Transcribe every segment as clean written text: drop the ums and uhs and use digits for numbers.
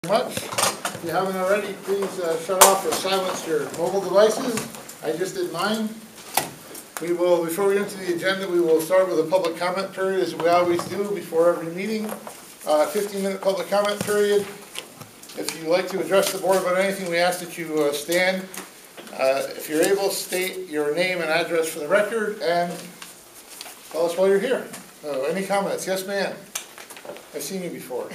Much. If you haven't already, please shut off or silence your mobile devices. I just did mine. We will, before we get into the agenda, we will start with a public comment period as we always do before every meeting. 15-minute public comment period. If you'd like to address the board about anything, we ask that you stand. If you're able, state your name and address for the record and tell us why you're here. Any comments? Yes, ma'am. I've seen you before.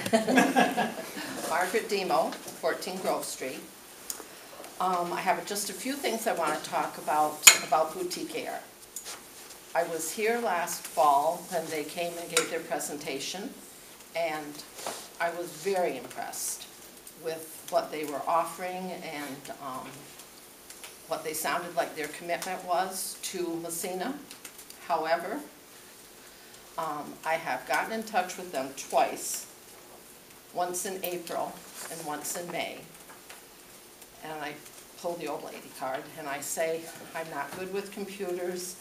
Margaret Demo, 14 Grove Street. I have just a few things I want to talk about Boutique Air. I was here last fall when they came and gave their presentation, and I was very impressed with what they were offering and what they sounded like their commitment was to Massena. However, I have gotten in touch with them twice, once in April and once in May. And I pull the old lady card and I say, I'm not good with computers.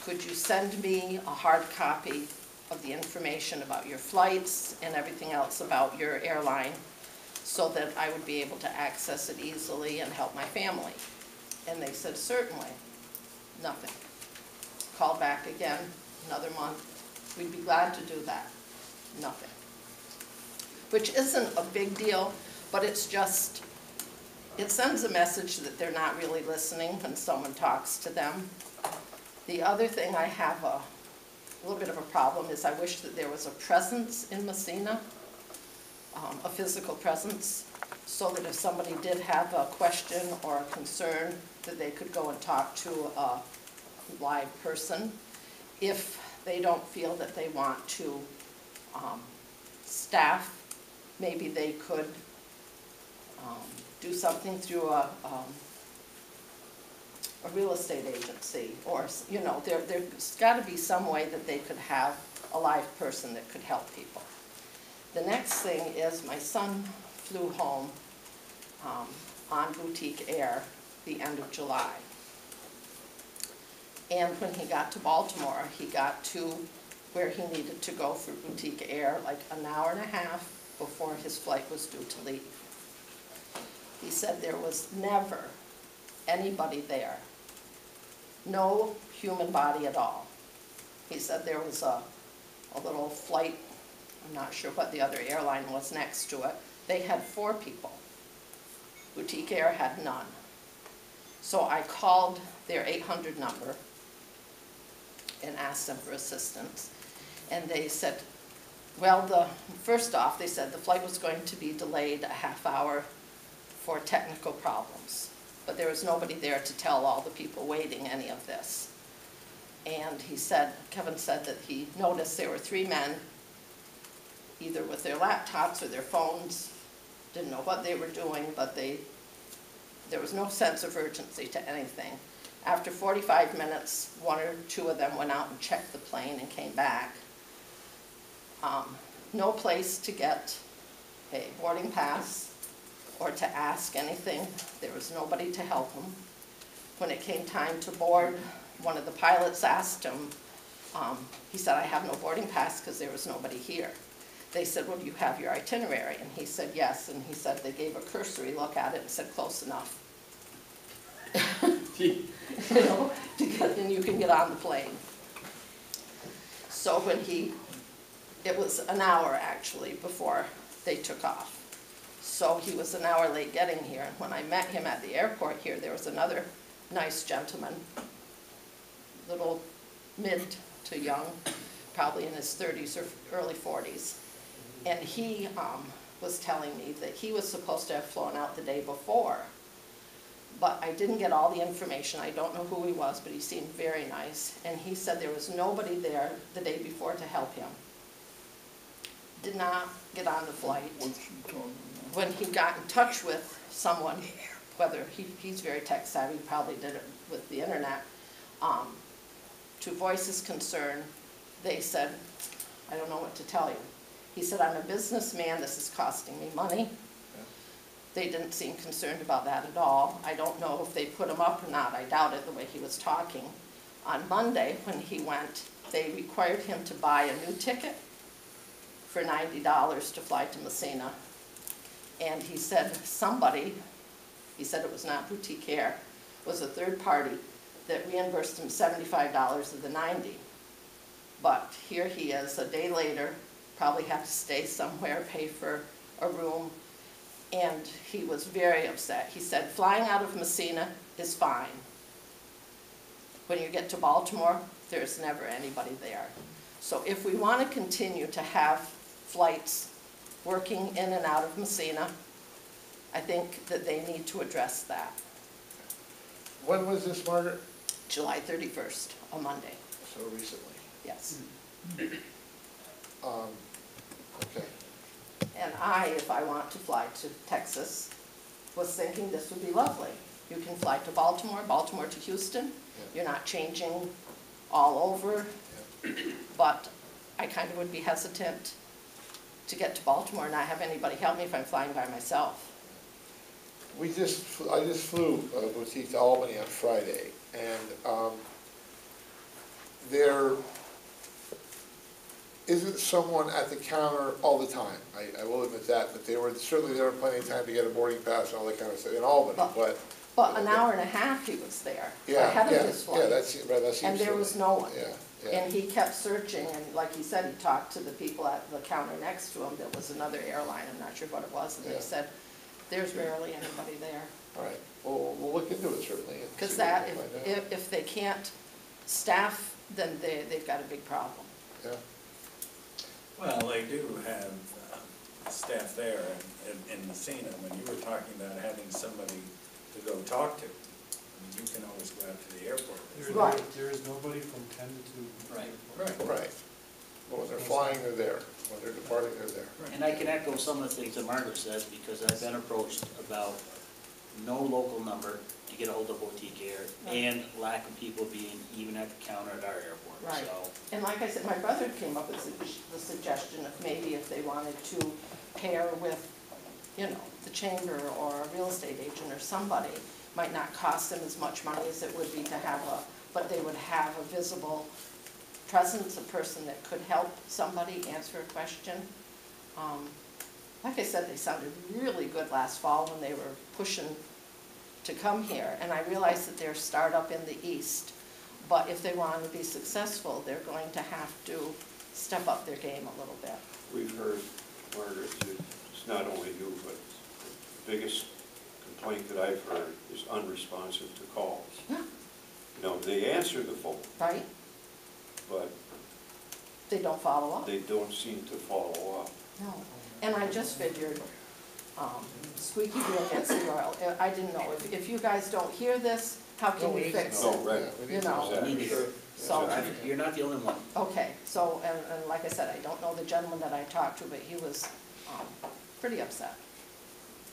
Could you send me a hard copy of the information about your flights and everything else about your airline so that I would be able to access it easily and help my family? And they said, certainly. Nothing. Called back again, another month. We'd be glad to do that. Nothing. Which isn't a big deal, but it's just, it sends a message that they're not really listening when someone talks to them. The other thing I have a little bit of a problem is I wish that there was a presence in Massena, a physical presence, so that if somebody did have a question or a concern, that they could go and talk to a live person. If they don't feel that they want to staff, maybe they could do something through a real estate agency, or, you know, there's got to be some way that they could have a live person that could help people. The next thing is my son flew home on Boutique Air the end of July. And when he got to Baltimore, he got to where he needed to go for Boutique Air like an hour and a half before his flight was due to leave. He said there was never anybody there. No human body at all. He said there was a little flight, I'm not sure what the other airline was next to it. They had 4 people. Boutique Air had none. So I called their 800 number and asked them for assistance. And they said, well, first off, they said the flight was going to be delayed a half hour for technical problems. But there was nobody there to tell all the people waiting any of this. And he said, Kevin said that he noticed there were 3 men, either with their laptops or their phones, didn't know what they were doing, but there was no sense of urgency to anything. After 45 minutes, 1 or 2 of them went out and checked the plane and came back. No place to get a boarding pass or to ask anything. There was nobody to help him. When it came time to board, one of the pilots asked him, he said, I have no boarding pass because there was nobody here. They said, well, do you have your itinerary? And he said, yes. And he said they gave a cursory look at it and said, close enough. You know, and you can get on the plane. So when it was an hour actually before they took off. So he was an hour late getting here. And when I met him at the airport here, there was another nice gentleman, little mid to young, probably in his 30s or early 40s. And he was telling me that he was supposed to have flown out the day before. But I didn't get all the information. I don't know who he was, but he seemed very nice. And he said there was nobody there the day before to help him. Did not get on the flight. When he got in touch with someone, whether he's very tech savvy, probably did it with the internet, to voice his concern, they said, I don't know what to tell you. He said, I'm a businessman, this is costing me money. They didn't seem concerned about that at all. I don't know if they put him up or not. I doubt it the way he was talking. On Monday, when he went, they required him to buy a new ticket for $90 to fly to Massena. And he said somebody, he said it was not Boutique Air, was a third party that reimbursed him $75 of the 90. But here he is, a day later, probably had to stay somewhere, pay for a room, and he was very upset. He said, flying out of Massena is fine. When you get to Baltimore, there's never anybody there. So if we want to continue to have flights working in and out of Massena, I think that they need to address that. When was this, Margaret? July 31st, a Monday, So recently. yes. Okay. And if I want to fly to Texas, was thinking this would be lovely. You can fly to Baltimore, Baltimore to Houston. Yeah. You're not changing all over. Yeah. But I kind of would be hesitant to get to Baltimore and not have anybody help me if I'm flying by myself. I just flew Boutique to Albany on Friday, and there isn't someone at the counter all the time. I will admit that, but certainly there were plenty of time to get a boarding pass and all that kind of stuff in Albany, But an hour and a half he was there, yeah, ahead of his flight. Yeah, that seems and there was no one. Yeah. And he kept searching, and like he said, he talked to the people at the counter next to him. There was another airline, I'm not sure what it was, and Yeah. they said, there's rarely anybody there. All right, well, we'll look into it certainly. Because if they can't staff, then they've got a big problem. Yeah. Well, they do have staff there in Massena. When you were talking about having somebody to go talk to, I mean, you can always go out to the airport. Right. There is nobody from 10 to 2. Right. But when they're flying, they're there. When they're departing, they're there. And I can echo some of the things that Margaret says, because I've been approached about no local number to get a hold of Boutique Air, and lack of people being even at the counter at our airport, Right. so. And like I said, my brother came up with the suggestion of maybe if they wanted to pair with, the chamber or a real estate agent or somebody, might not cost them as much money as it would be to have but they would have a visible presence, a person that could help somebody answer a question. Like I said, they sounded really good last fall when they were pushing to come here, and I realize that they're a startup in the East, but if they want to be successful, they're going to have to step up their game a little bit. We've heard, Margaret, it's not only you, but the biggest complaint that I've heard is unresponsive to calls. Yeah. They answer the phone, Right? but They don't follow up. they don't seem to follow up. No. And I just figured, squeaky wheel gets the oil. I didn't know, if you guys don't hear this, how can we fix No, it? right. You know. Exactly. Sure. So, You're not the only one. okay, so, and like I said, I don't know the gentleman that I talked to, but he was pretty upset.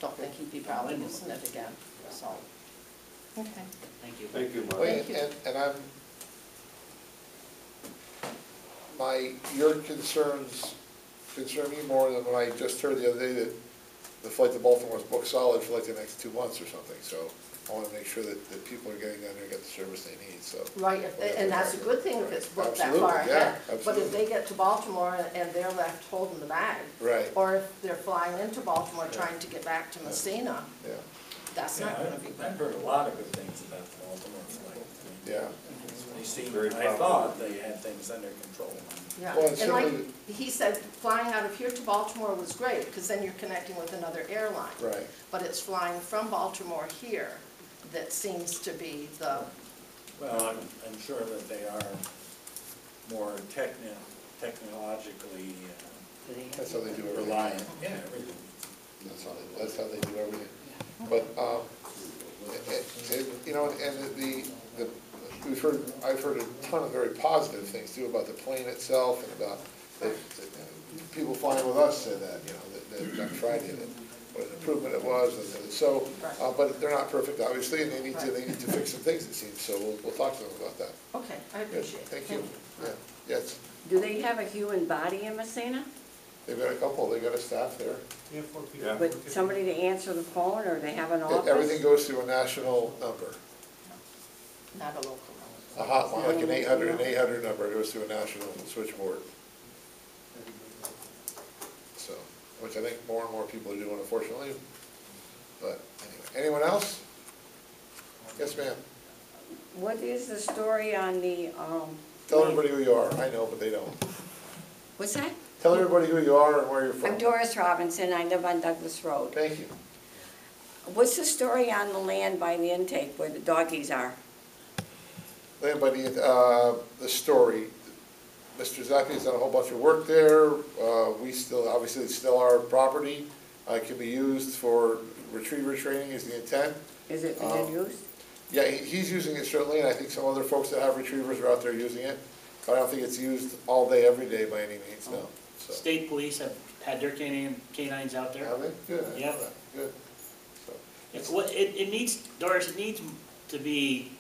Don't think he'd be probably using it again, so, okay. Thank you. Thank you, Well, Margaret. and your concerns concern me more than when I just heard the other day that the flight to Baltimore is booked solid for like the next 2 months or something, so I want to make sure that people are getting down there and get the service they need, so. Right, and that's a good thing if it's booked that far Absolutely, yeah, ahead. But if absolutely. they get to Baltimore and they're left holding the bag, Right, or if they're flying into Baltimore Yeah. trying to get back to Messina, yeah, that's Yeah, not gonna be good. I've heard a lot of good things about the Baltimore flight. yeah. They seem, Very I popular. thought they had things under control. Yeah, Well, and like certainly- he said, flying out of here to Baltimore was great, because then you're connecting with another airline. Right. But it's flying from Baltimore here that seems to be the, Well, I'm sure that they are more technologically That's how they do everything. reliant. Yeah, everything. That's how they do everything. But, I've heard a ton of very positive things too about the plane itself and about, people flying with us said that, that on Friday, that what an improvement it was, and so, but they're not perfect, obviously, and they need to fix some things, it seems, so we'll talk to them about that. okay, I Good, appreciate it. thank you. Yeah, yes, Do they have a human body in Massena? they've got a couple, they've got a staff there. We have 4 people. Yeah. With somebody to answer the phone, or they have an office? Everything goes through a national number, Not a local a hotline, like an 800 number, goes through a national switchboard. So, which I think more and more people are doing, unfortunately. But anyway, anyone else? Yes, ma'am. What is the story on the, Tell everybody who you are. I know, but they don't. what's that? Tell everybody who you are and where you're from. I'm Doris Robinson, I live on Douglas Road. Thank you. What's the story on the land by the intake where the doggies are? Land by the story. Mr. Zappi has done a whole bunch of work there. We still, obviously, it's still our property. It can be used for retriever training is the intent. Is it being used? Yeah, he's using it certainly, and I think some other folks that have retrievers are out there using it. But I don't think it's used all day, every day by any means, no. So. State police have had their canines out there. Have they? Good. I Yep. know that. Good. So, It's what, it needs, Doris, it needs to be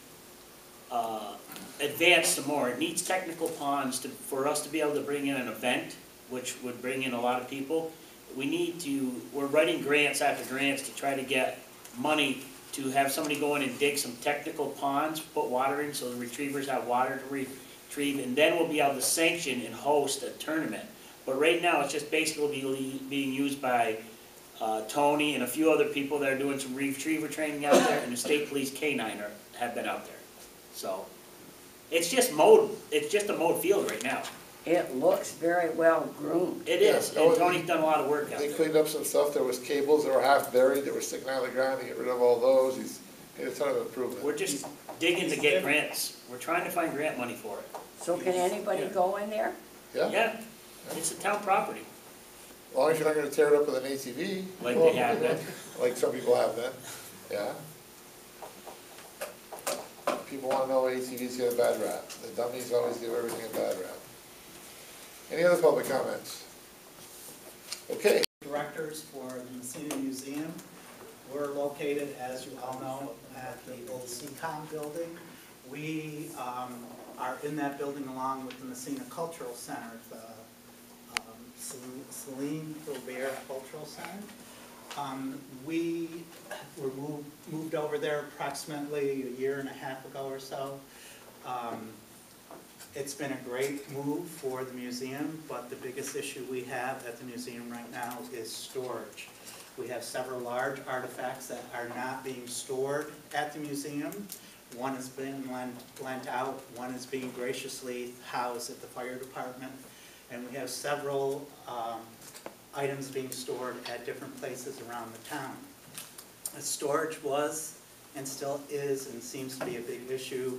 advanced some more. It needs technical ponds for us to be able to bring in an event, which would bring in a lot of people. We're writing grants after grants to try to get money to have somebody go in and dig some technical ponds, put water in so the retrievers have water to retrieve, and then we'll be able to sanction and host a tournament. But right now, it's just basically being used by Tony and a few other people that are doing some retriever training out there, and the state police canine have been out there. So, it's just a mowed field right now. It looks very well groomed. It is, Yeah. and Tony's done a lot of work out they there. cleaned up some stuff. There was cables that were half buried that were sticking out of the ground. To get rid of all those. He's made a ton of improvement. We're just digging to get grants. We're trying to find grant money for it. So can anybody go in there? Yeah. Yeah, it's a town property, As long as you're not going to tear it up with an ATV. like they have been. Like some people have been. Yeah. People want to know ATVs get a bad rap. The dummies always give everything a bad rap. Any other public comments? Okay. Directors for the Massena Museum. We're located, as you all know, at the old CCOM building. We are in that building along with the Massena Cultural Center, the Celine Robert Cultural Center. We were moved over there approximately a year and a half ago or so. It's been a great move for the museum, but the biggest issue we have at the museum right now is storage. We have several large artifacts that are not being stored at the museum. One has been lent out, one is being graciously housed at the fire department, and we have several items being stored at different places around the town. Storage was and still is and seems to be a big issue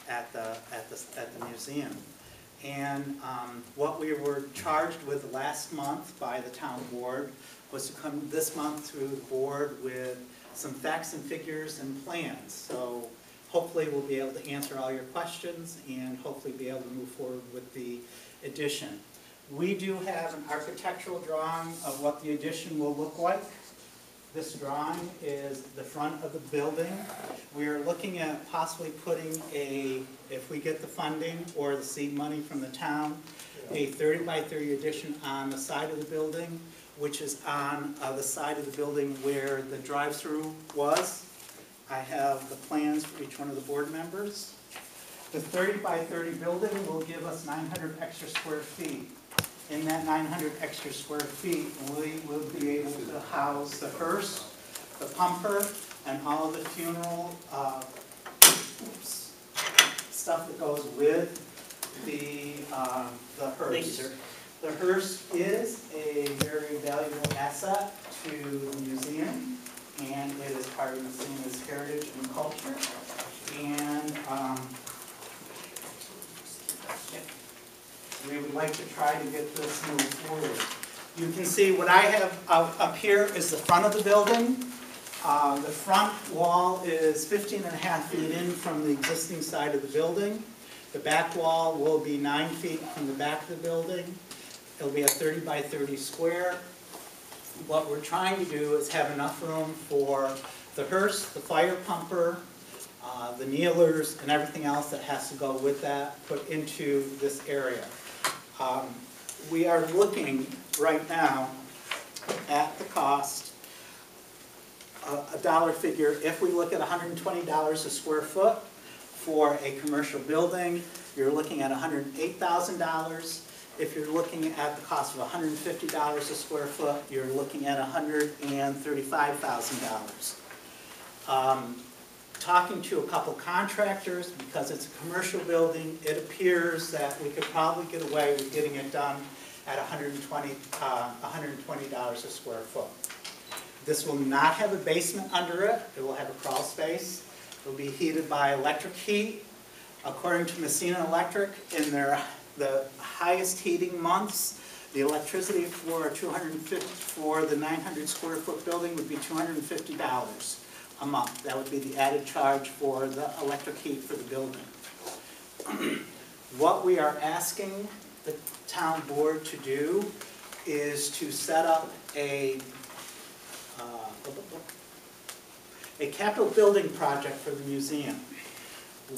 at the museum. And what we were charged with last month by the town board was to come this month through the board with some facts and figures and plans. So hopefully we'll be able to answer all your questions and hopefully be able to move forward with the addition. We do have an architectural drawing of what the addition will look like. This drawing is the front of the building. We are looking at possibly putting if we get the funding or the seed money from the town, a 30 by 30 addition on the side of the building, which is on the side of the building where the drive-through was. I have the plans for each one of the board members. The 30 by 30 building will give us 900 extra square feet. In that 900 extra square feet, we will be able to house the hearse, the pumper, and all of the funeral stuff that goes with the hearse. Thank you, sir. The hearse is a very valuable asset to the museum, and it is part of Massena's heritage and culture. And we would like to try to get this moved forward. You can see what I have up here is the front of the building. The front wall is 15.5 feet in from the existing side of the building. The back wall will be 9 feet from the back of the building. It'll be a 30 by 30 square. What we're trying to do is have enough room for the hearse, the fire pumper, the kneelers, and everything else that has to go with that put into this area. We are looking right now at the cost, a dollar figure. If we look at $120 a square foot for a commercial building, you're looking at $108,000. If you're looking at the cost of $150 a square foot, you're looking at $135,000. Talking to a couple contractors, because it's a commercial building, it appears that we could probably get away with getting it done at $120 a square foot. This will not have a basement under it. It will have a crawl space. It will be heated by electric heat. According to Massena Electric, in the highest heating months, the electricity for the 900 square foot building would be $250 a month. That would be the added charge for the electric heat for the building. What we are asking the town board to do is to set up a capital building project for the museum.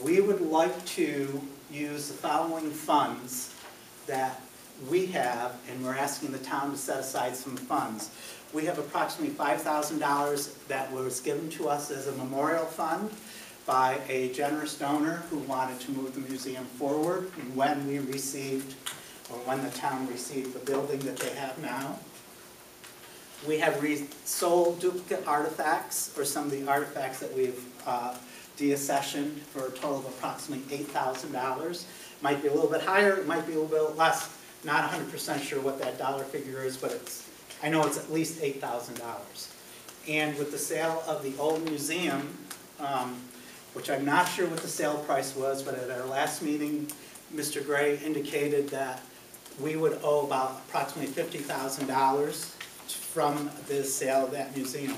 We would like to use the following funds that we have, and we're asking the town to set aside some funds. We have approximately $5,000 that was given to us as a memorial fund by a generous donor who wanted to move the museum forward when we received, or when the town received the building that they have now. We have sold duplicate artifacts, or some of the artifacts that we've deaccessioned, for a total of approximately $8,000. Might be a little bit higher, it might be a little bit less. Not 100% sure what that dollar figure is, but I know it's at least $8,000. And with the sale of the old museum, which I'm not sure what the sale price was, but at our last meeting, Mr. Gray indicated that we would owe about approximately $50,000 from the sale of that museum.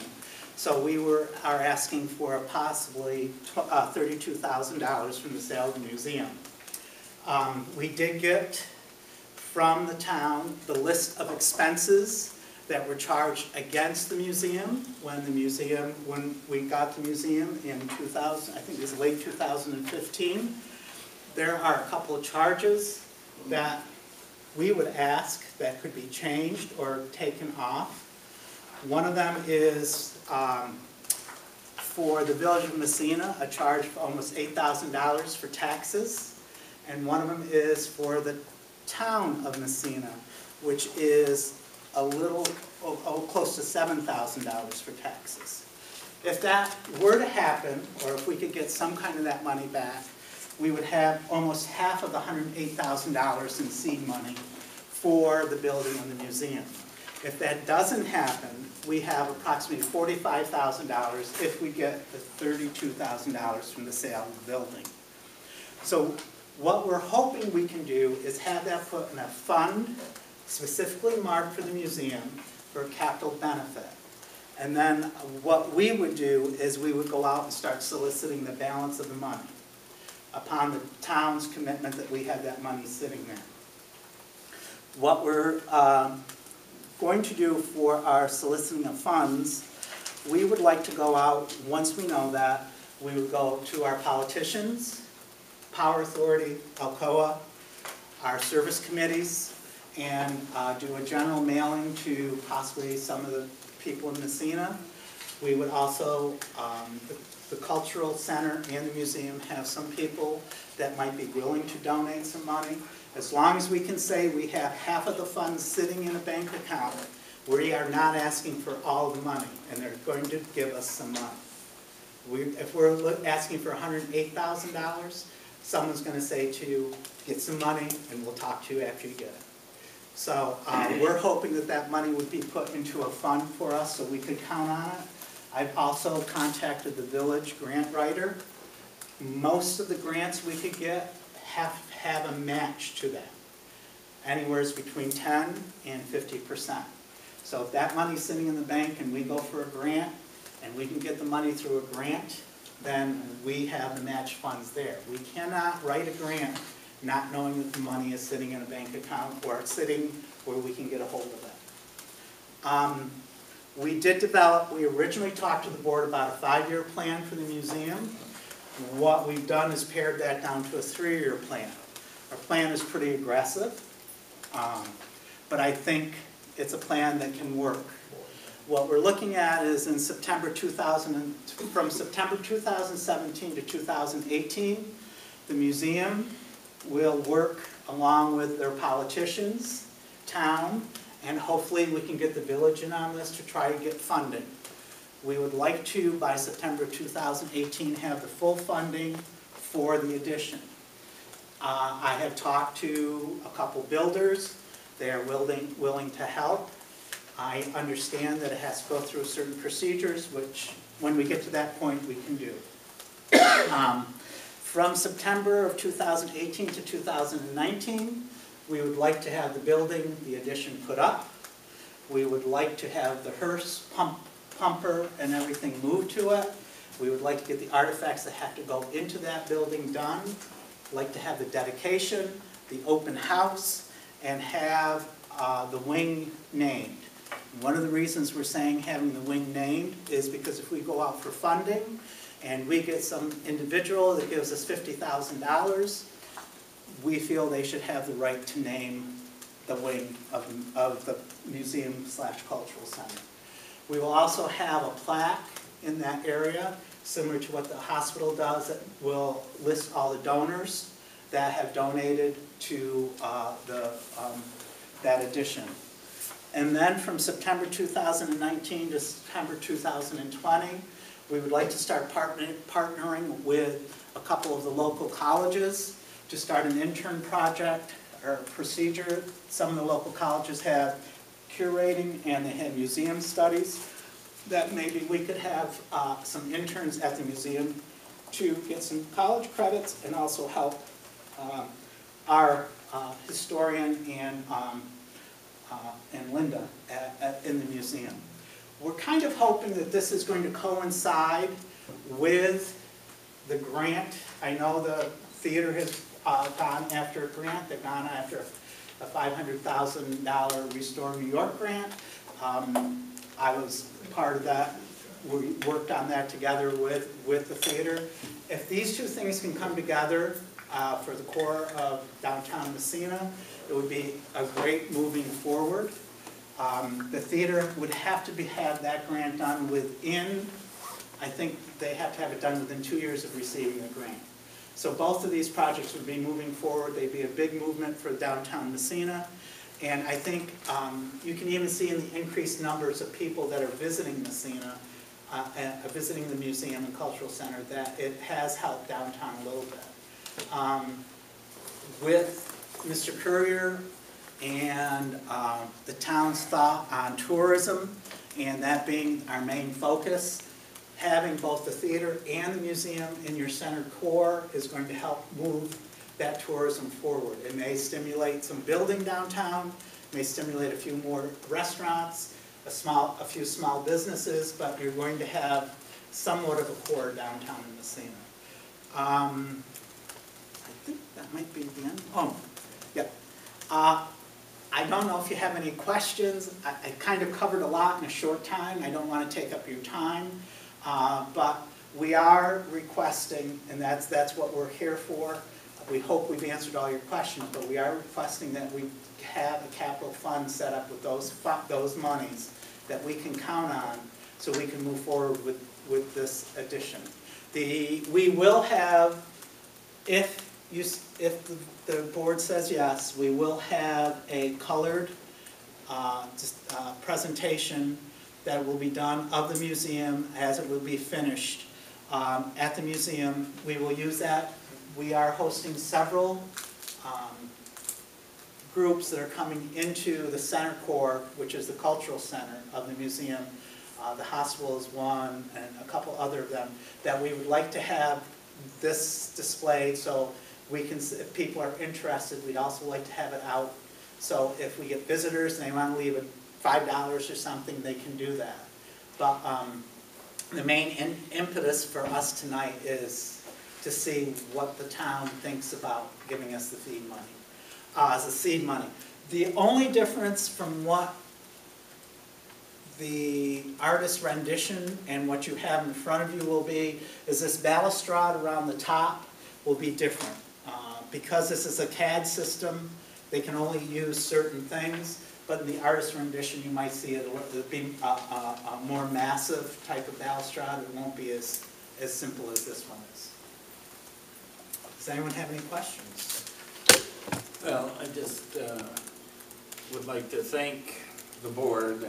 So we are asking for possibly $32,000 from the sale of the museum. We did get from the town the list of expenses that were charged against the museum when we got the museum in 2000, I think it was late 2015. There are a couple of charges that we would ask that could be changed or taken off. One of them is for the Village of Massena, a charge of almost $8,000 for taxes. And one of them is for the town of Massena, which is a little, close to $7,000 for taxes. If that were to happen, or if we could get some kind of that money back, we would have almost half of the $108,000 in seed money for the building and the museum. If that doesn't happen, we have approximately $45,000 if we get the $32,000 from the sale of the building. So what we're hoping we can do is have that put in a fund specifically marked for the museum for capital benefit. And then what we would do is we would go out and start soliciting the balance of the money upon the town's commitment that we have that money sitting there. What we're going to do for our soliciting of funds, we would like to go out, once we know that, we would go to our politicians, Power Authority, Alcoa, our service committees, and do a general mailing to possibly some of the people in Massena. We would also, the Cultural Center and the museum have some people that might be willing to donate some money. As long as we can say we have half of the funds sitting in a bank account, we are not asking for all the money, and they're going to give us some money. If we're asking for $108,000, someone's going to say to you, get some money, and we'll talk to you after you get it. So we're hoping that that money would be put into a fund for us so we could count on it. I've also contacted the village grant writer. Most of the grants we could get have a match to them, anywhere between 10 and 50%. So if that money's sitting in the bank and we go for a grant and we can get the money through a grant, then we have the match funds there. We cannot write a grant not knowing that the money is sitting in a bank account or it's sitting where we can get a hold of it. We originally talked to the board about a 5-year plan for the museum. What we've done is pared that down to a 3-year plan. Our plan is pretty aggressive, but I think it's a plan that can work. What we're looking at is in from September 2017 to 2018, the museum will work along with their politicians, town, and hopefully we can get the village in on this to try to get funding. We would like to, by September 2018, have the full funding for the addition. I have talked to a couple builders. They are willing to help. I understand that it has to go through certain procedures, which when we get to that point, we can do. From September of 2018 to 2019, we would like to have the building, the addition put up. We would like to have the hearse pumper and everything moved to it. We would like to get the artifacts that have to go into that building done. Like to have the dedication, the open house, and have the wing named. One of the reasons we're saying having the wing named is because if we go out for funding and we get some individual that gives us $50,000, we feel they should have the right to name the wing of the museum/cultural center. We will also have a plaque in that area, similar to what the hospital does, that will list all the donors that have donated to that addition. And then from September 2019 to September 2020, we would like to start partnering with a couple of the local colleges to start an intern project or procedure. Some of the local colleges have curating and they have museum studies, that maybe we could have some interns at the museum to get some college credits and also help our historian and Linda in the museum. We're kind of hoping that this is going to coincide with the grant. I know the theater has gone after a grant. They've gone after a $500,000 Restore New York grant. I was part of that. We worked on that together with the theater. If these two things can come together for the core of downtown Massena, it would be a great moving forward. The theater would have to have that grant done within, I think they have to have it done within 2 years of receiving the grant. So both of these projects would be moving forward. They'd be a big movement for downtown Massena. And I think you can even see in the increased numbers of people that are visiting Massena, visiting the museum and cultural center, that it has helped downtown a little bit. With Mr. Courier and the town's thought on tourism, and that being our main focus, having both the theater and the museum in your center core is going to help move that tourism forward. It may stimulate some building downtown, may stimulate a few more restaurants, a few small businesses, but you're going to have somewhat of a core downtown in Massena. I think that might be the end. Oh, yeah. I don't know if you have any questions. I kind of covered a lot in a short time. I don't want to take up your time. But we are requesting, and that's what we're here for. We hope we've answered all your questions, but we are requesting that we have a capital fund set up with those monies that we can count on so we can move forward with this addition. We will have, if the board says yes, we will have a colored presentation that will be done of the museum as it will be finished at the museum. We will use that. We are hosting several groups that are coming into the center core, which is the cultural center of the museum. The hospital is one, and a couple other of them, that we would like to have this displayed so we can, if people are interested, we'd also like to have it out. So if we get visitors and they want to leave it $5 or something, they can do that. But the main impetus for us tonight is to see what the town thinks about giving us the seed money, as a seed money. The only difference from what the artist rendition and what you have in front of you will be is this balustrade around the top will be different. Because this is a CAD system, they can only use certain things, but in the artist rendition you might see it be a more massive type of balustrade. It won't be as simple as this one is. Does anyone have any questions? Well, I just would like to thank the board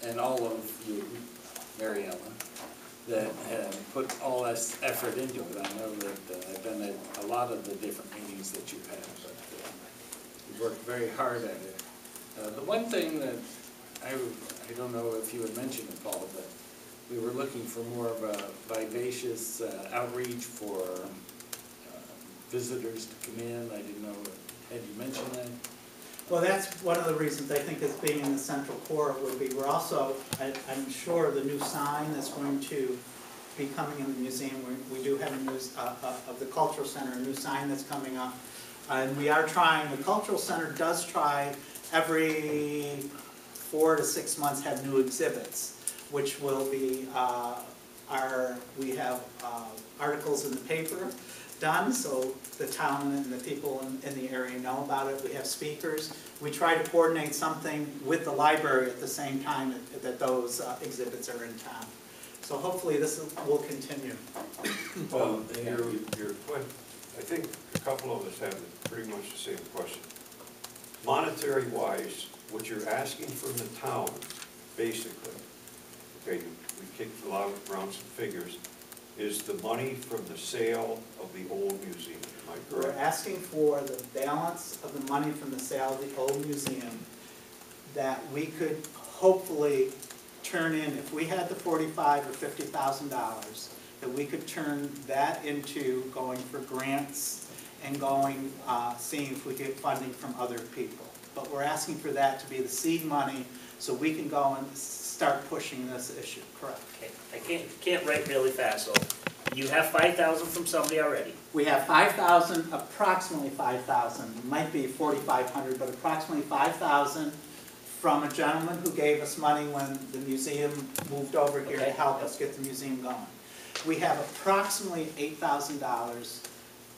and all of you, Mary Ellen, that have put all this effort into it. I know that I've been at a lot of the different meetings that you've had, but you've worked very hard at it. The one thing that I don't know if you had mentioned it, Paul, but we were looking for more of a vivacious outreach for visitors to come in. I didn't know, had you mentioned that? Well, that's one of the reasons I think as being in the central core would be, we're also, I'm sure the new sign that's going to be coming in the museum, we do have a new, of the cultural center, a new sign that's coming up. And we are trying, the cultural center does try every 4 to 6 months have new exhibits, which will be we have articles in the paper done, so the town and the people in the area know about it. We have speakers. We try to coordinate something with the library at the same time that those exhibits are in town. So hopefully this will continue. Well, your point, I think a couple of us have pretty much the same question. Monetary wise, what you're asking from the town, basically, okay, we kicked around some figures, is the money from the sale of the old museum, am I We're correct? asking for the balance of the money from the sale of the old museum that we could hopefully turn in, if we had the $45,000 or $50,000, that we could turn that into going for grants and going, seeing if we get funding from other people. But we're asking for that to be the seed money so we can go and start pushing this issue, correct? Okay, I can't write really fast, so you have 5,000 from somebody already. We have 5,000, approximately 5,000, might be 4,500, but approximately 5,000 from a gentleman who gave us money when the museum moved over here to Okay. help us get the museum going. We have approximately $8,000,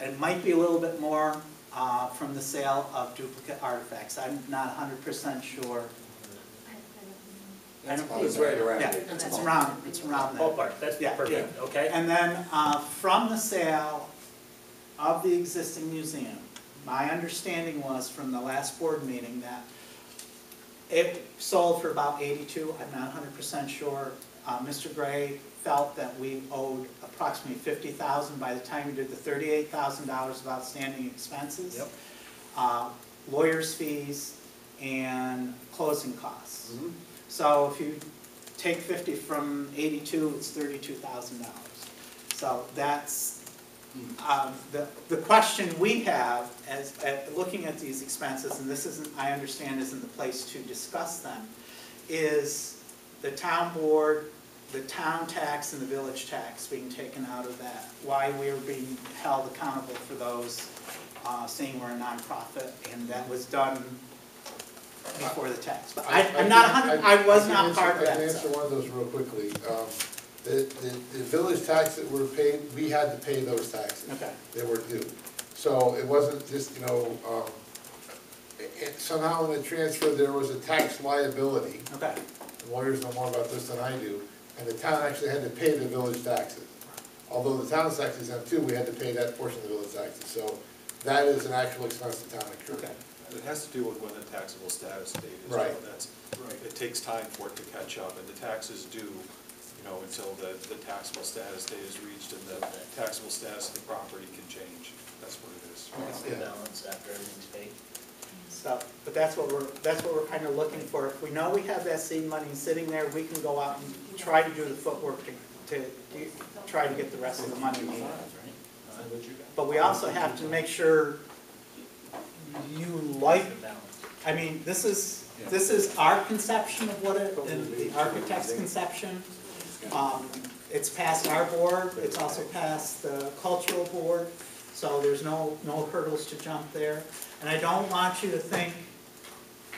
and it might be a little bit more from the sale of duplicate artifacts. I'm not 100% sure. I don't think It's right around Yeah, it. it's around that. Ballpark, that's Yeah, perfect, okay? And then from the sale of the existing museum, my understanding was from the last board meeting that it sold for about 82, I'm not 100% sure. Mr. Gray felt that we owed approximately 50,000 by the time we did the $38,000 of outstanding expenses. Yep. Lawyers' fees and closing costs. Mm-hmm. So if you take 50 from 82, it's $32,000. So that's, the question we have as, looking at these expenses, and this isn't, I understand isn't the place to discuss them, is the town board, the town tax and the village tax being taken out of that. Why we're being held accountable for those, seeing we're a nonprofit, and that was done before the tax. But I'm not 100, I was not part of that. I can answer one of those real quickly. The village tax that were paid, we had to pay those taxes. Okay. They were due. So it wasn't just, somehow in the transfer, there was a tax liability. Okay. The lawyers know more about this than I do. And the town actually had to pay the village taxes. Although the town's taxes have too, we had to pay that portion of the village taxes. So that is an actual expense the town incurred. Okay. It has to do with when the taxable status date is. Right. It takes time for it to catch up, and the taxes due, until the taxable status date is reached, and the taxable status of the property can change. That's what it is. What's the Yeah. balance after everything's paid? So, but that's what we're kind of looking for. If we know we have that seed money sitting there, we can go out and try to do the footwork to try to get the rest of the money. But we also have to make sure you like, I mean, this is our conception of what it, and the architect's conception. It's past our board, it's also past the cultural board, so there's no hurdles to jump there. And I don't want you to think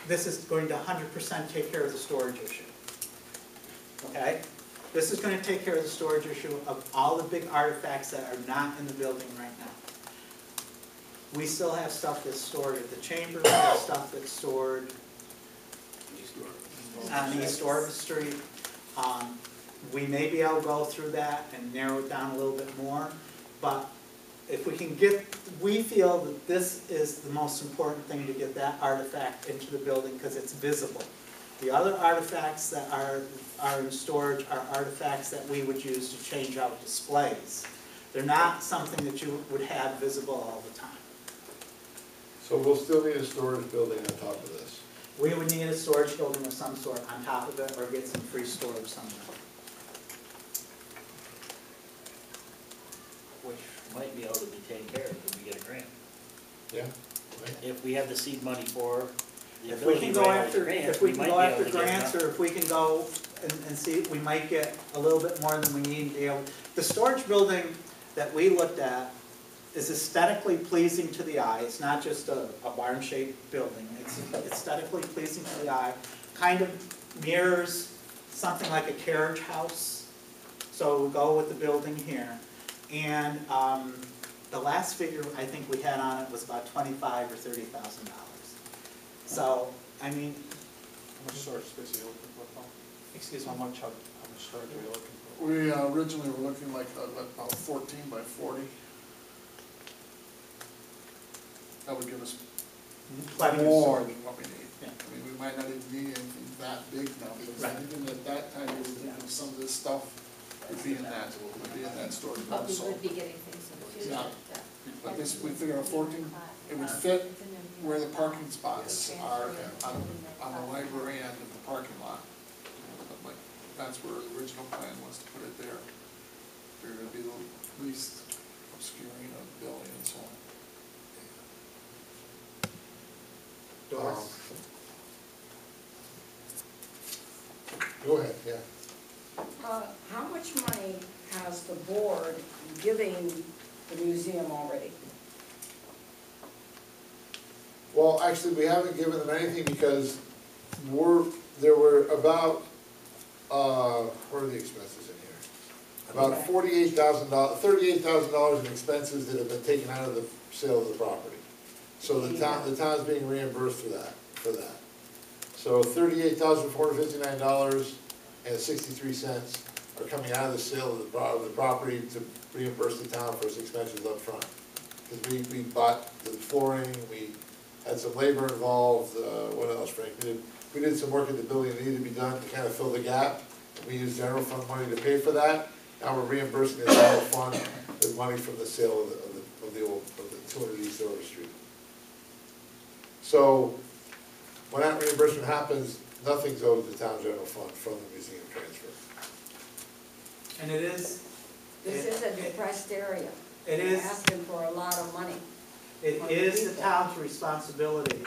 this is going to 100% take care of the storage issue. Okay? This is going to take care of the storage issue of all the big artifacts that are not in the building right now. We still have stuff that's stored at the chamber, we have stuff that's stored on East Orbit Street. We may be able to go through that and narrow it down a little bit more, but if we can get, we feel that this is the most important thing to get that artifact into the building because it's visible. The other artifacts that are in storage are artifacts that we would use to change out displays. They're not something that you would have visible all the time. So we'll still need a storage building on top of this. We would need a storage building of some sort on top of it or get some free storage somewhere. Which might be able to be taken care of if we get a grant. Yeah. If we have the seed money for the If we ability can to go write out the after, grant, if we can might go be after able to get grants, enough. or if we can go and see, we might get a little bit more than we need to be able. The storage building that we looked at is aesthetically pleasing to the eye. It's not just a barn-shaped building. It's aesthetically pleasing to the eye. Kind of mirrors something like a carriage house. So we'll go with the building here. And the last figure I think we had on it was about $25,000 or $30,000. So, I mean, How much storage space are you looking for, Paul? excuse me. How much storage are you looking for? We originally were looking like about 14 by 40. That would give us Plenty of more storage. than what we need. Yeah. I mean, we might not even need anything that big now, because Right. even at that time, we were thinking some of this stuff would be in that storage. But we So, would be getting things in the future. Yeah. But this, we figure a 14, it would fit where the parking spots are on the library end of the parking lot. Like, that's where the original plan was to put it there. There would be the least obscuring of the building and so on. Doris? Go ahead, yeah. How much money has the board giving the museum already? Well, actually, we haven't given them anything because there were about, where are the expenses in here? About $38,000 in expenses that have been taken out of the sale of the property. So the town's being reimbursed for that. So $38,459.63 are coming out of the sale of the property to reimburse the town for its expenses up front. Because we bought the flooring, we had some labor involved, what else, Frank? We did some work at the building that needed to be done to kind of fill the gap. We used general fund money to pay for that. Now we're reimbursing the general fund with money from the sale of the 200 East Dover Street. So when that reimbursement happens, nothing's owed to the town general fund from the museum transfer. And it is. This is a depressed area. It They're is. asking for a lot of money. It is the town's responsibility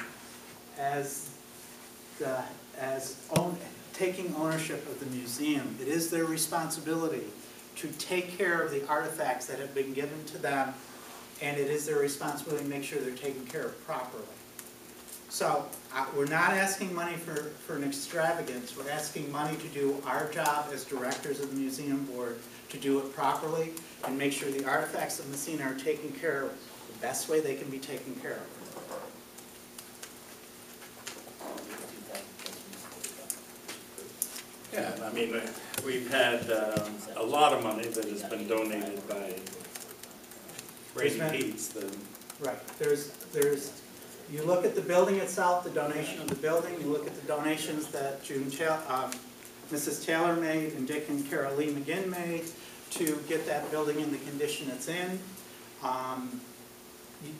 taking ownership of the museum. It is their responsibility to take care of the artifacts that have been given to them, and it is their responsibility to make sure they're taken care of properly. So we're not asking money for an extravagance. We're asking money to do our job as directors of the museum board, to do it properly and make sure the artifacts of Massena are taken care of the best way they can be taken care of. Yeah, I mean, we've had a lot of money that has been donated by Brady Pete's, Right, you look at the building itself, the donation of the building, you look at the donations that Mrs. Taylor made and Dick and Carol Lee McGinn made to get that building in the condition it's in.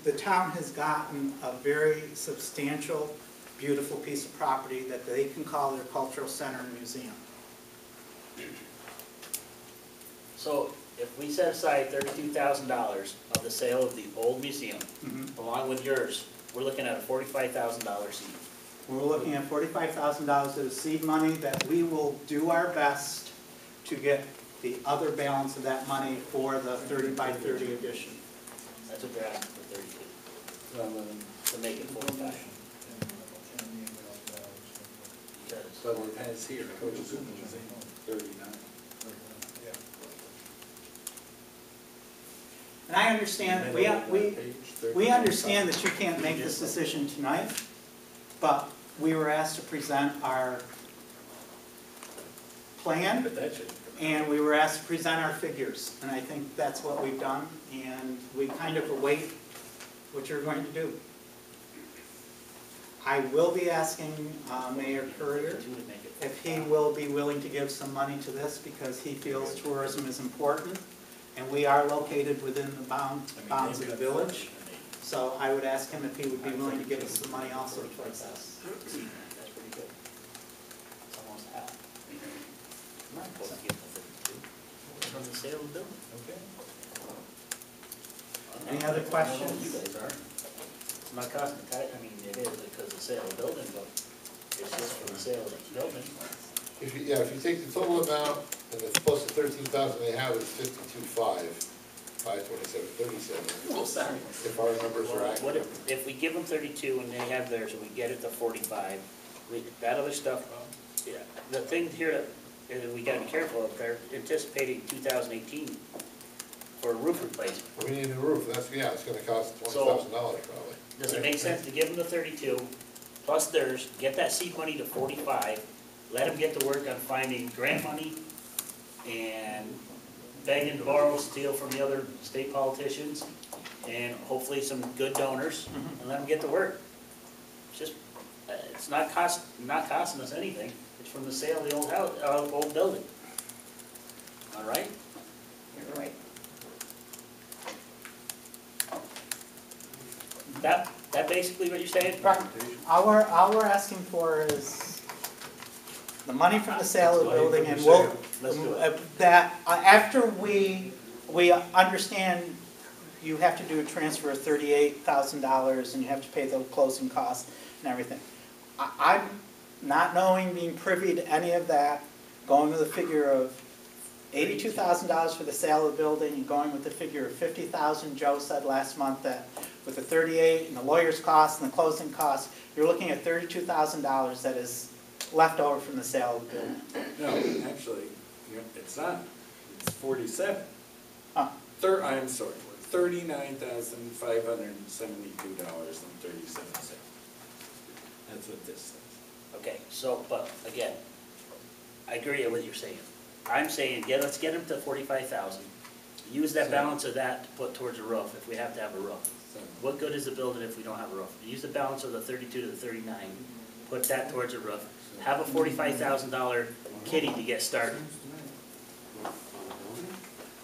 The town has gotten a very substantial, beautiful piece of property that they can call their cultural center and museum. So if we set aside $32,000 of the sale of the old museum, along with yours, we're looking at a $45,000 seed. We're looking at $45,000 of seed money that we will do our best to get the other balance of that money for the 30 by 30 edition. That's what they're asking for, 32, to make it 45. Because but it has here, coaches in the museum, 39. And I understand, we understand that you can't make this decision tonight, but we were asked to present our plan, But that should. and we were asked to present our figures, and I think that's what we've done, and we kind of await what you're going to do. I will be asking Mayor Courier if he will be willing to give some money to this, because he feels tourism is important, and we are located within the bounds of the village. So I would ask him if he would be willing to give us some money also towards this. That's pretty good. It's almost half. I'm not supposed to get the 32 from the sale of the building. Okay. Any other I don't know questions? what you guys are. It's not costing, I mean, it is because of the sale of the building, but it's just for the sale of the building. If you take the total amount and the plus the 13,000 they have is 527, Well, sorry. if our numbers are What accurate. if we give them 32 and they have theirs and we get it to 45, that other stuff, yeah, the thing here that we gotta be careful of, they're anticipating 2018 for a roof replacement. We need a new roof, that's, yeah, it's gonna cost $20,000 probably. Does it make sense to give them the 32, plus theirs, get that seed money to 45, let them get to work on finding grant money and beg and borrow, steal from the other state politicians, and hopefully some good donors, and let them get to work. It's just, it's not costing us anything, it's from the sale of the old house, old building. All right? You're right. That basically what you're saying? All we're asking for is the money from the sale of the building, and we'll, Let's do it. that, after we understand you have to do a transfer of $38,000 and you have to pay the closing costs and everything. I'm not knowing, being privy to any of that, going with a figure of $82,000 for the sale of the building and going with the figure of $50,000 Joe said last month, that with the 38 and the lawyer's costs and the closing costs, you're looking at $32,000 that is left over from the sale of the building. No, actually, it's not, it's 47. Oh. I'm sorry, $39,572.37. That's what this says. Okay, so, but again, I agree with what you're saying. I'm saying, yeah, let's get them to 45,000. Use that balance of that to put towards a roof if we have to have a roof. So, What good is the building if we don't have a roof? Use the balance of the 32 to the 39, put that towards a roof. Have a $45,000 kitty to get started.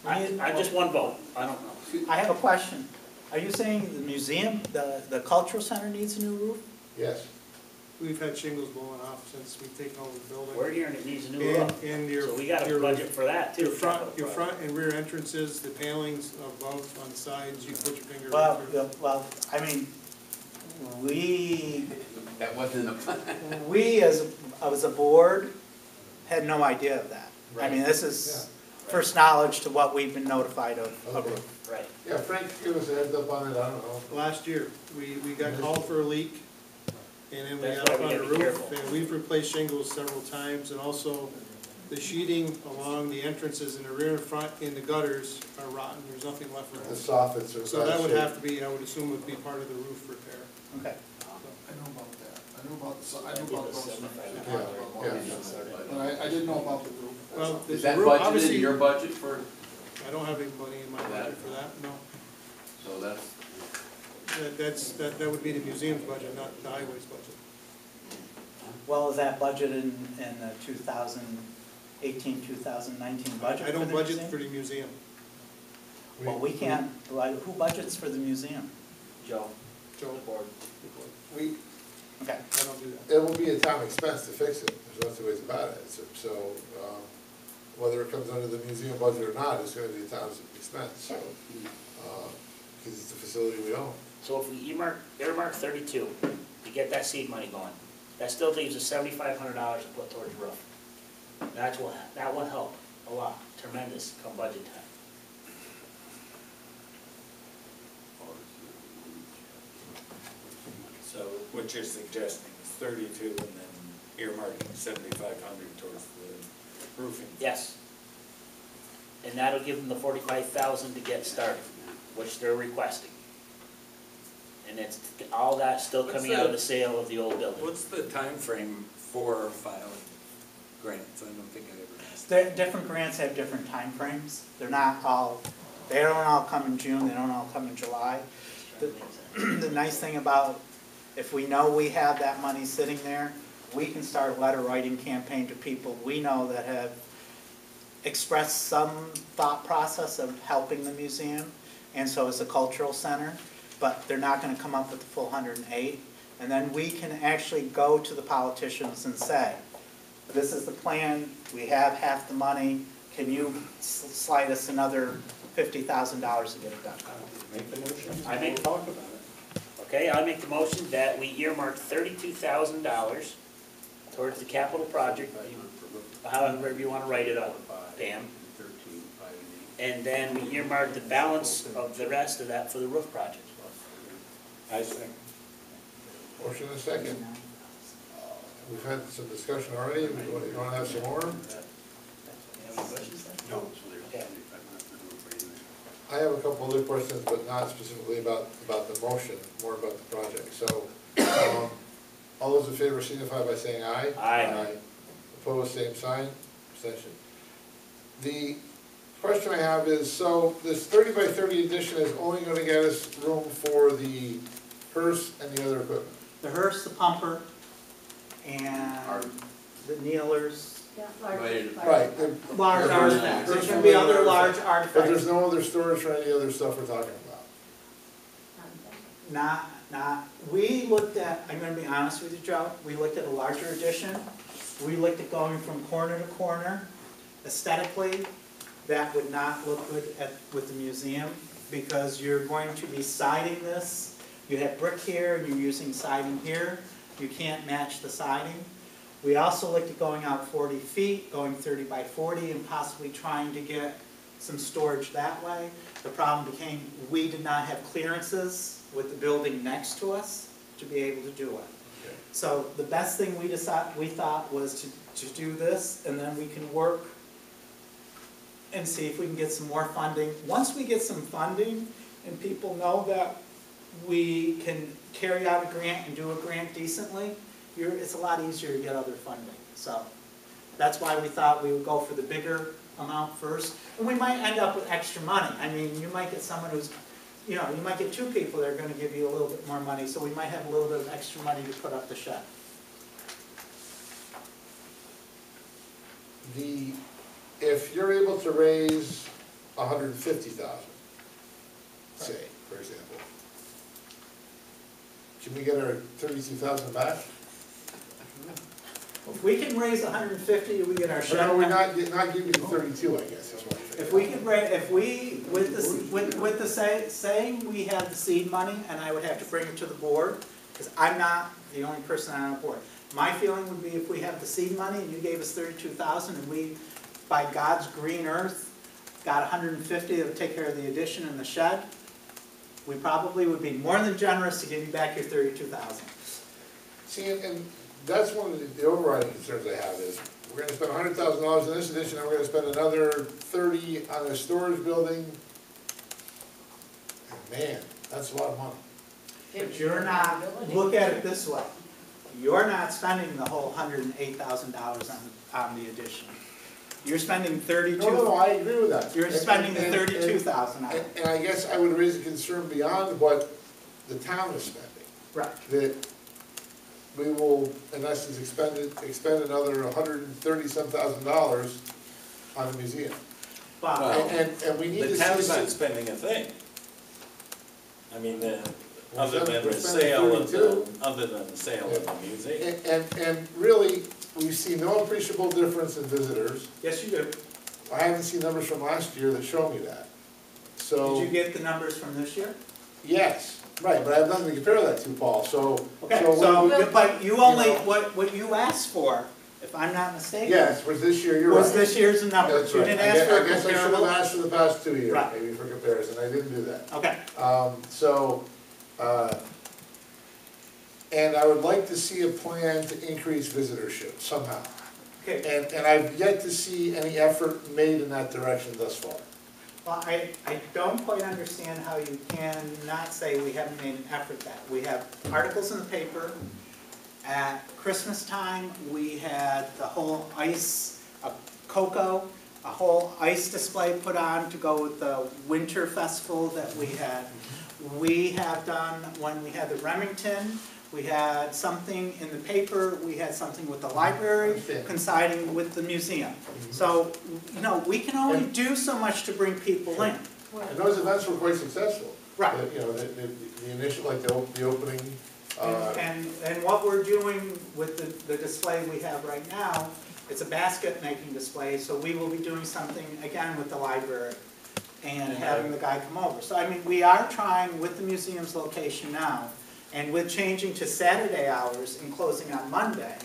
I'm just one vote, I don't know. I have a question. Are you saying the museum, the cultural center needs a new roof? Yes. We've had shingles blowing off since we've taken over the building. We're hearing it needs a new roof. And your. So we got a your- budget for that too. Your front and rear entrances, the palings above, on the sides, you put your finger Well, right through. well, I mean, we wasn't a plan. we as a board had no idea of that. I mean, this is first knowledge to what we've been notified of. Right. Yeah, Frank gave us a heads up on it, I don't know. Last year, we got called for a leak, and then we That's got why up we on the gotta be roof, careful. and we've replaced shingles several times, and also the sheeting along the entrances in the rear and front in the gutters are rotten, there's nothing left for The it. soffits are. So that would have to be, I would assume would be part of the roof repair. Okay. I know about that, I know about those things. But I didn't know about the roof. Well, the Is that roof, budgeted in obviously, your budget for, I don't have any money in my budget for that, no. so that's, That would be the museum's budget, not the highway's budget. Well, is that budgeted in the 2018, 2019 budget? I don't for the budget museum? for the museum. Well, we can't, who budgets for the museum? Joe, Joe, the board. We, Okay. I don't do that. it will be a town expense to fix it, there's no two ways about it. So, whether it comes under the museum budget or not, it's gonna be a town's expense, so, because it's a facility we own. So if we earmark 32 to get that seed money going, that still leaves us $7,500 to put towards the roof. That will help a lot, tremendous come budget time. So what you're suggesting is 32 and then earmarking 7,500 towards the roofing. Yes. And that'll give them the 45,000 to get started, which they're requesting. And it's, all that still What's coming out of the- the sale of the old building. What's the time frame for filing grants? I don't think I ever asked Different grants have different timeframes. They're not all, they don't all come in June, they don't all come in July. The nice thing about, if we know we have that money sitting there, we can start a letter writing campaign to people we know that have expressed some thought process of helping the museum, and so it's a cultural center, but they're not gonna come up with the full 108. And then we can actually go to the politicians and say, this is the plan, we have half the money, can you slide us another $50,000 to get it done? Make the motion. I make- We'll talk about it. Okay, I make the motion that we earmark $32,000 towards the capital project, however you wanna write it up, Pam. And then we earmark the balance of the rest of that for the roof project. I think. Motion and a second. We've had some discussion already, you want to have some more? No. I have a couple other questions, but not specifically about the motion, more about the project. So, all those in favor signify by saying aye. Aye. Opposed, same sign, abstention. The question I have is, so this 30 by 30 addition is only going to get us room for the hearse and the other equipment? The hearse, the pumper, and the kneelers, Yeah, Right. large Yeah, artifacts. there's There's gonna be other large But artifacts. there's no other storage for any other stuff we're talking about? We looked at, I'm gonna be honest with you, Joe, we looked at a larger addition. We looked at going from corner to corner. Aesthetically, that would not look good with the museum, because you're going to be siding this. You have brick here, and you're using siding here. You can't match the siding. We also looked at going out 40 feet, going 30 by 40, and possibly trying to get some storage that way. The problem became, we did not have clearances with the building next to us to be able to do it. Okay. So the best thing we thought was to do this, and then we can work and see if we can get some more funding. Once we get some funding, and people know that we can carry out a grant and do a grant decently, it's a lot easier to get other funding. So that's why we thought we would go for the bigger amount first. And we might end up with extra money. I mean, you might get someone who's, you might get two people that are gonna give you a little bit more money, so we might have a little bit of extra money to put up the shed. If you're able to raise 150,000, say, for example, can we get our 32,000 back? If we can raise 150, we get our shed. No, we're not give you the 32, I guess, is what I'm thinking. If we could raise, with the saying we have the seed money, and I would have to bring it to the board, because I'm not the only person on the board. My feeling would be if we have the seed money and you gave us 32,000 and we, by God's green earth, got 150 that would take care of the addition and the shed, we probably would be more than generous to give you back your 32,000. See, and that's one of the overriding concerns I have is, we're gonna spend $100,000 in this addition, and we're gonna spend another 30 on a storage building. And man, that's a lot of money. But you're not, look at it this way, you're not spending the whole $108,000 on the addition. You're spending 32. No, I agree with that. You're spending the 32,000 on it. And I guess I would raise a concern beyond what the town is spending. Right. That we will, in essence, expend another $130-some thousand on a museum. Wow. And we need to see. The town's not spending a thing. I mean, other than We're the spending sale of 32. the museum. And really, we see no appreciable difference in visitors. Yes, you do. I haven't seen numbers from last year that show me that. So. Did you get the numbers from this year? Yes, right, but I have nothing to compare that to, Paul, so. Okay, when we- but you only, you know. what you asked for, if I'm not mistaken. Yes, was this year, you're right. Was this year's numbers. That's You right. didn't ask for a I guess I should have comparable. asked for the past 2 years, Right. maybe for comparison, I didn't do that. Okay, And I would like to see a plan to increase visitorship somehow. okay. And I've yet to see any effort made in that direction thus far. Well, I don't quite understand how you can not say we haven't made an effort that. We have articles in the paper. At Christmas time, we had the whole ice cocoa, a whole ice display put on to go with the winter festival that we had. We have done, when we had the Remington, we had something in the paper, we had something with the library, coinciding with the museum. So, you know, we can only do so much to bring people in. And those events were quite successful. Right. You know, the initial, like the opening, And what we're doing with the display we have right now, it's a basket making display, so we will be doing something again with the library and having the guy come over. So I mean, we are trying with the museum's location now, and with changing to Saturday hours and closing on Monday,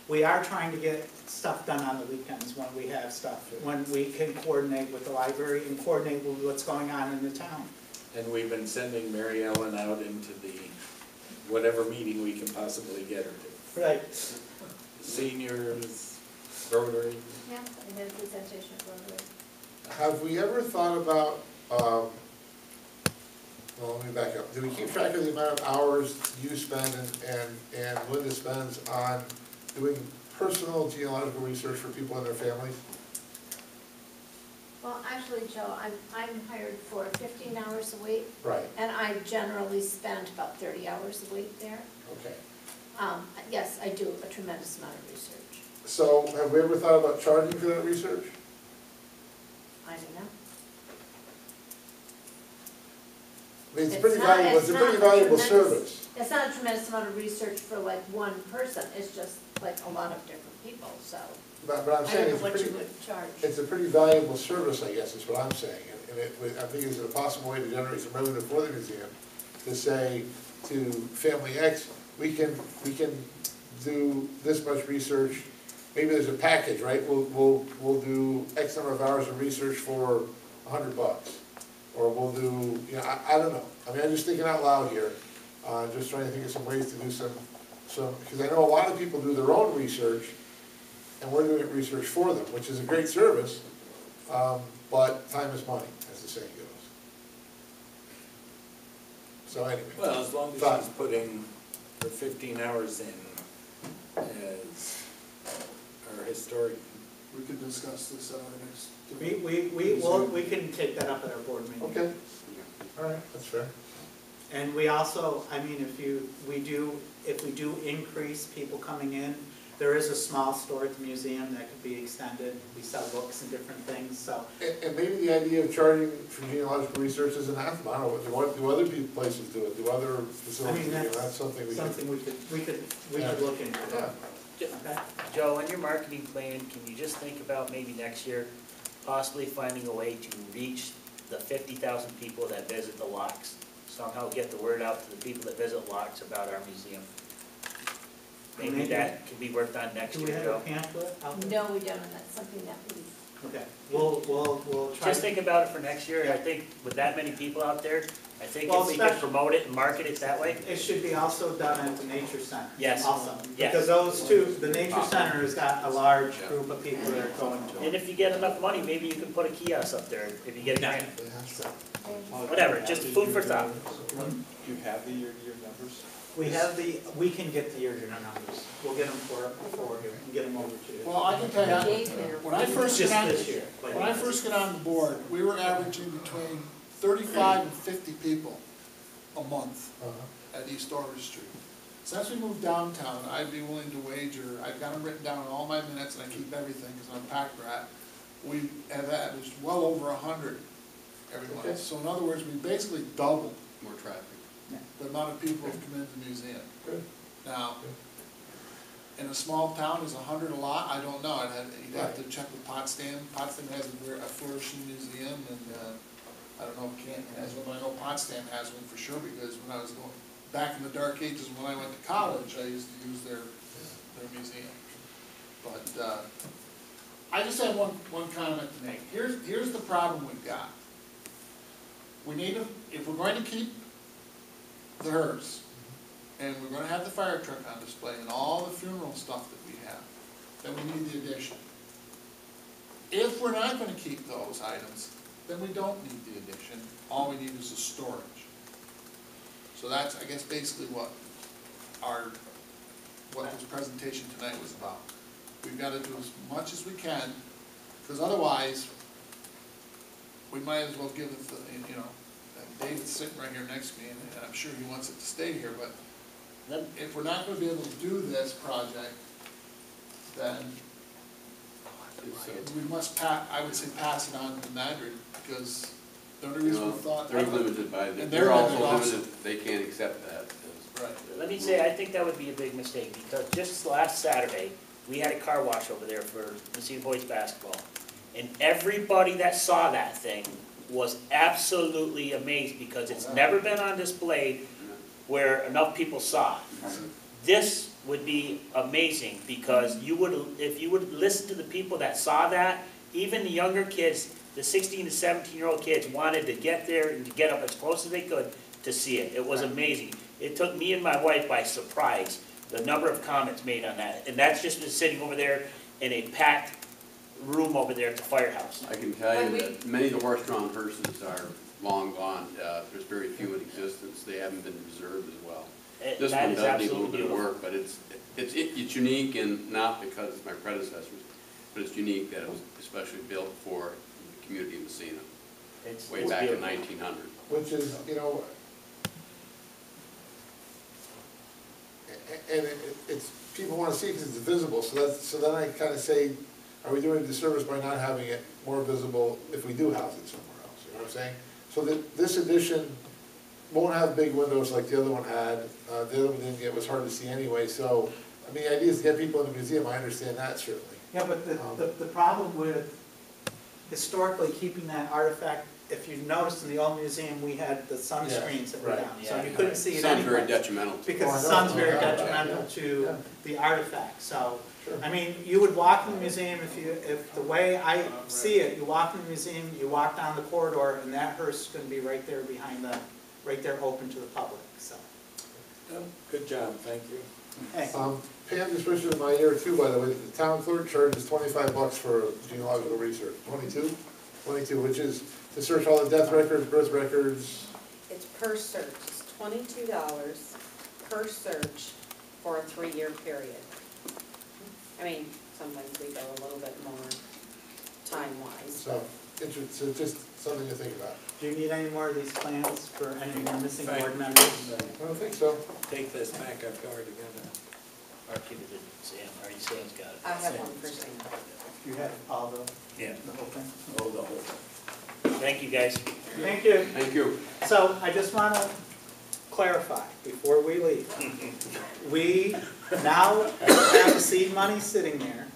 we are trying to get stuff done on the weekends when we have stuff, when we can coordinate with the library and coordinate with what's going on in the town. And we've been sending Mary Ellen out into the, whatever meeting we can possibly get her to. Right. Seniors, Rotary. Yeah, and then presentation of Rotary. have we ever thought about, well, let me back up. Do we keep track of the amount of hours you spend and Linda spends on doing personal genealogical research for people and their families? Well, actually, Joe, I'm hired for 15 hours a week, Right, and I generally spend about 30 hours a week there. okay. Yes, I do a tremendous amount of research. So have we ever thought about charging for that research? I don't know. I mean, it's It's pretty not- valuable, it's a it's pretty not a valuable tremendous- service. It's not a tremendous amount of research for like one person, it's just like a lot of different people, so But I'm I don't saying know it's what you pretty, would charge. it's a pretty valuable service, I guess, is what I'm saying. And I think it's a possible way to generate some revenue for the museum, to say to Family X, we can do this much research. Maybe there's a package, right? We'll do X number of hours of research for $100. Or we'll do, you know, I don't know. I mean, I'm just thinking out loud here, just trying to think of some ways to do some, because I know a lot of people do their own research, and we're doing research for them, which is a great service, but time is money, as the saying goes. So anyway. Well, as long as Thought. she's putting her 15 hours in as our historian. We could discuss this at our next. We can take that up at our board meeting. Okay, all right, that's fair. And we also, I mean, if we do increase people coming in, there is a small store at the museum that could be extended. We sell books and different things, so. And maybe the idea of charging for genealogical research is anathema. I don't know, do other places do it? Do other facilities do it? That's something we could. We could look into. Yeah. Okay. Joe, in your marketing plan, can you just think about maybe next year possibly finding a way to reach the 50,000 people that visit the locks? Somehow get the word out to the people that visit locks about our museum. Maybe that could be worked on next Do we year, have Joe. a pamphlet out there? No, we don't, and that's something that we, Okay, we'll try. Just think about it for next year. I think with that many people out there, I think Well, if we could especially- promote it and market it that way. It should be also done at the nature center. Yes. Also, Yes. because those two, the nature center has got a large group of people that are going to And it. if you get enough money, maybe you can put a kiosk up there if you get a grant. Yeah. Whatever, just food for thought. Do you have the year-to-year numbers? We can get the original numbers. We'll get them for you and get them over to you. Well, I can tell you, when I first Just got on, this year. when I first got on the board, we were averaging between 35 and 50 people a month at East Orange Street. Since we moved downtown, I'd be willing to wager, I've got them written down in all my minutes, and I keep everything, because I'm a pack rat. We have averaged well over 100 every Okay. month. So in other words, we basically doubled More traffic. the amount of people who come into the museum. Good. Now, in a small town, is 100 a lot? I don't know. You'd have to check with Potsdam. Potsdam has a flourishing museum, and I don't know if Canton has one, but I know Potsdam has one for sure, because when I was going, back in the dark ages when I went to college, I used to use their museum. But I just have one comment to make. Here's the problem we've got. We need, if we're going to keep the hearse, and we're gonna have the fire truck on display and all the funeral stuff that we have, then we need the addition. If we're not gonna keep those items, then we don't need the addition, all we need is the storage. So that's, I guess, basically what this presentation tonight was about. We've gotta do as much as we can Because otherwise, we might as well give it, you know, and David's sitting right here next to me, and I'm sure he wants it to stay here, but if we're not gonna be able to do this project, then we must I would say pass it on to Madrid, because the only You reason know, we thought. they're limited by, And they're also also. limited, they can't accept that. Right. Let me say, I think that would be a big mistake, because just last Saturday, we had a car wash over there for Massena boys basketball. And everybody that saw that thing was absolutely amazed, because it's never been on display where enough people saw it. This would be amazing, because you would, if you would listen to the people that saw that, even the younger kids, the 16 to 17-year-old kids wanted to get there and to get up as close as they could to see it. It was amazing. It took me and my wife by surprise, the number of comments made on that. And that's just been sitting over there in a packed room over there at the firehouse. I can tell you that many of the horse-drawn hearses are long gone. There's very few in existence. They haven't been reserved as well. This That one is does need a little absolutely bit of beautiful. work, but it's unique, and not because it's my predecessors, but it's unique that it was especially built for the community of Massena, It's way back in beautiful. 1900. Which is, you know, and it's, people wanna see it because it's visible, so then I kinda say, are we doing a disservice by not having it more visible if we do house it somewhere else, you know what I'm saying? So that this edition won't have big windows like the other one had, the other one didn't, it was hard to see anyway, so, I mean, the idea is to get people in the museum, I understand that certainly. Yeah, but the problem with historically keeping that artifact, if you've noticed in the old museum, we had the sun Yeah, screens that were right. down, so Yeah. you couldn't see it Sounds very anyway. detrimental. Because the Oh, I know. sun's very Yeah, right, detrimental yeah. to Yeah. the artifact, so. Sure. I mean, you would walk in the museum if the way I see it, you walk in the museum, you walk down the corridor, and that hearse is gonna be right there behind right there open to the public, so. Good job, thank you. Hey, Pam just whispered in my ear too, by the way, the town clerk charges $25 for genealogical research, 22, which is to search all the death records, birth records. It's per search, it's $22 per search for a 3-year period. I mean, sometimes we go a little bit more time-wise. So, so just something to think about. do you need any more of these plans for any of your missing Thank board you. members? I don't think so. Take this back, I've already got it. Our kid did Sam, or Sam's got it. I have one for Sam. You have all Yeah, the whole thing? Oh, the whole. thank you, guys. Thank you. Thank you. So I just want to clarify before we leave. We now have the seed money sitting there.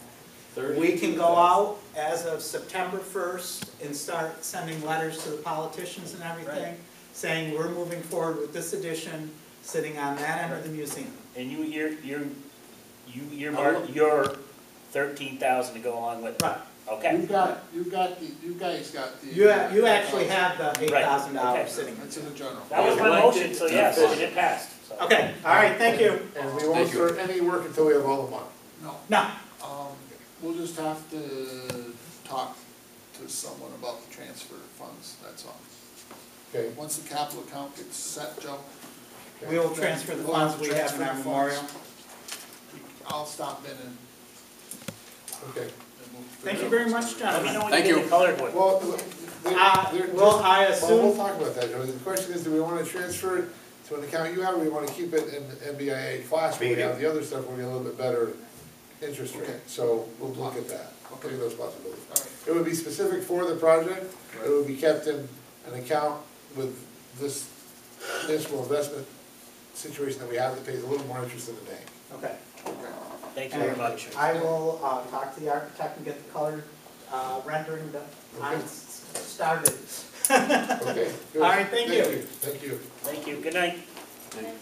We can go out as of September 1st and start sending letters to the politicians and everything, saying we're moving forward with this addition, sitting on that end of the museum. And you're 13,000 to go along with it. Right. Okay. You guys got the. You actually have the $8,000 okay. sitting there. It's in the journal. That was my motion, so yes, and it passed. So. Okay, all right, thank you. And we won't Thank you. start any work until we have all the money. No, No, we'll just have to talk to someone about the transfer funds, that's all. Okay, Once the capital account gets set, Joe, we will transfer the funds we have in our memorial. I'll stop in and okay. we'll. Thank you very much, Let me know gentlemen. when Thank you get you. the colored one. Well, Well, I we'll assume, talk about that, Joe. The question is, do we want to transfer it to an account you have, or do we want to keep it in NBIA class where we have the other stuff where we get a little bit better interest rate? Okay. So we'll look at that, look Okay. at those possibilities. All right. It would be specific for the project, it would be kept in an account with this municipal investment situation that we have that pays a little more interest than the bank. okay. Thank you very And much. I will talk to the architect and get the colored rendering done. I'm started. Okay, good. All right, thank you. Thank you. Thank you, good night. Thank you.